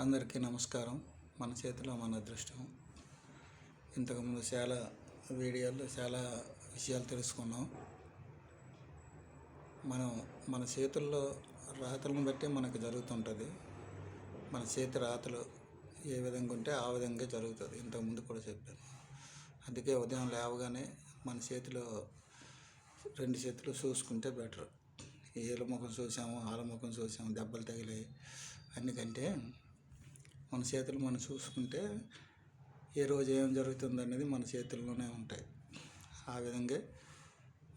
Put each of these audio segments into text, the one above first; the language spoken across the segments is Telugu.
అందరికీ నమస్కారం. మన చేతిలో మన అదృష్టం. ఇంతకుముందు చాలా వీడియోల్లో చాలా విషయాలు తెలుసుకున్నాం. మన చేతుల్లో రాతలను బట్టి మనకు జరుగుతుంటుంది. మన చేతి రాతలు ఏ విధంగా ఉంటే ఆ విధంగా జరుగుతుంది. ఇంతకుముందు కూడా చెప్పాను. అందుకే ఉదయం లేవగానే మన చేతిలో 2 చేతులు చూసుకుంటే బెటర్. ఏళ్ళ ముఖం చూసాము, ఆళ్ళ ముఖం చూసాము, దెబ్బలు తగిలాయి అన్నికంటే మన చేతులు మనం చూసుకుంటే ఏ రోజు ఏం జరుగుతుంది అనేది మన చేతుల్లోనే ఉంటాయి. ఆ విధంగా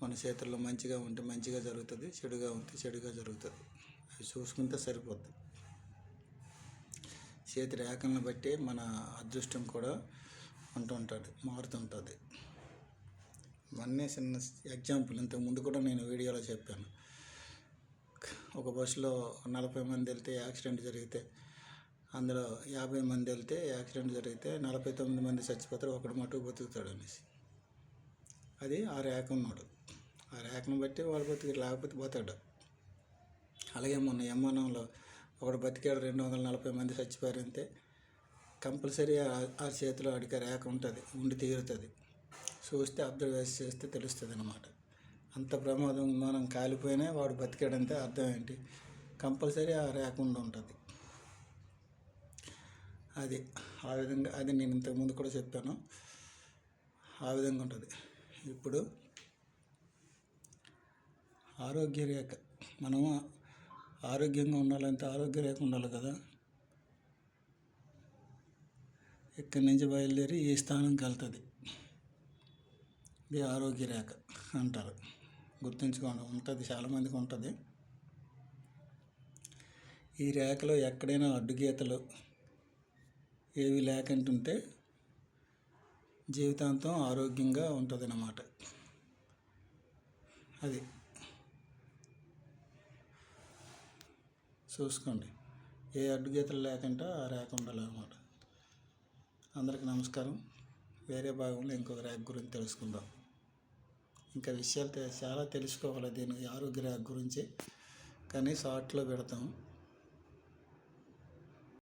మన చేతుల్లో మంచిగా ఉంటే మంచిగా జరుగుతుంది, చెడుగా ఉంటే చెడుగా జరుగుతుంది. అవి చూసుకుంటే సరిపోద్ది. చేతి రేఖలను బట్టి మన అదృష్టం కూడా మారుతుంటుంది. ఇవన్నీ చిన్న ఎగ్జాంపుల్. ఇంతకుముందు కూడా నేను వీడియోలో చెప్పాను. ఒక బస్సులో 40 మంది వెళ్తే యాక్సిడెంట్ జరిగితే అందులో 50 మంది వెళ్తే యాక్సిడెంట్ జరిగితే 49 మంది చచ్చిపోతారు, ఒకడు మటుకు బతుకుతాడు అనేసి. అది ఆ రేఖ ఉన్నాడు. ఆ రేఖను బట్టి వాడు బతుకు, లేకపోతే పోతాడు. అలాగే మొన్న విమానంలో ఒకడు బతికాడు, 240 మంది చచ్చిపోయారంటే కంపల్సరీ ఆ చేతిలో ఆడికి రేఖ ఉంటుంది, ఉండి తీరుతుంది. చూస్తే అబ్జర్వేషన్ చేస్తే తెలుస్తుంది అన్నమాట. అంత ప్రమాదం, విమానం కాలిపోయినా వాడు బతికాడంటే అర్థం ఏంటి? కంపల్సరీ ఆ రేఖ ఉంటుంది. అది ఆ విధంగా, అది నేను ఇంతకుముందు కూడా చెప్పాను. ఆ విధంగా ఉంటుంది. ఇప్పుడు ఆరోగ్య రేఖ, మనం ఆరోగ్యంగా ఉండాలంటే ఆరోగ్య రేఖ ఉండాలి కదా. ఇక్కడి నుంచి బయలుదేరి ఈ స్థానంకి వెళ్తుంది. ఇది ఆరోగ్య రేఖ అంటారు. గుర్తుంచుకోండి, ఉంటుంది, చాలామందికి ఉంటుంది. ఈ రేఖలో ఎక్కడైనా అడ్డుగీతలు ఏవి లేకుంటుంటే జీవితాంతం ఆరోగ్యంగా ఉంటుంది అన్నమాట. అది చూసుకోండి. ఏ అడ్డుగీతలు లేకుండా ఆ రేఖ ఉండాలన్నమాట. అందరికీ నమస్కారం. వేరే భాగంలో ఇంకొక రేఖ గురించి తెలుసుకుందాం. ఇంకా విషయాలు చాలా తెలుసుకోవాలి దీని ఆరోగ్య రేఖ గురించి, కానీ షార్ట్లో పెడతాం.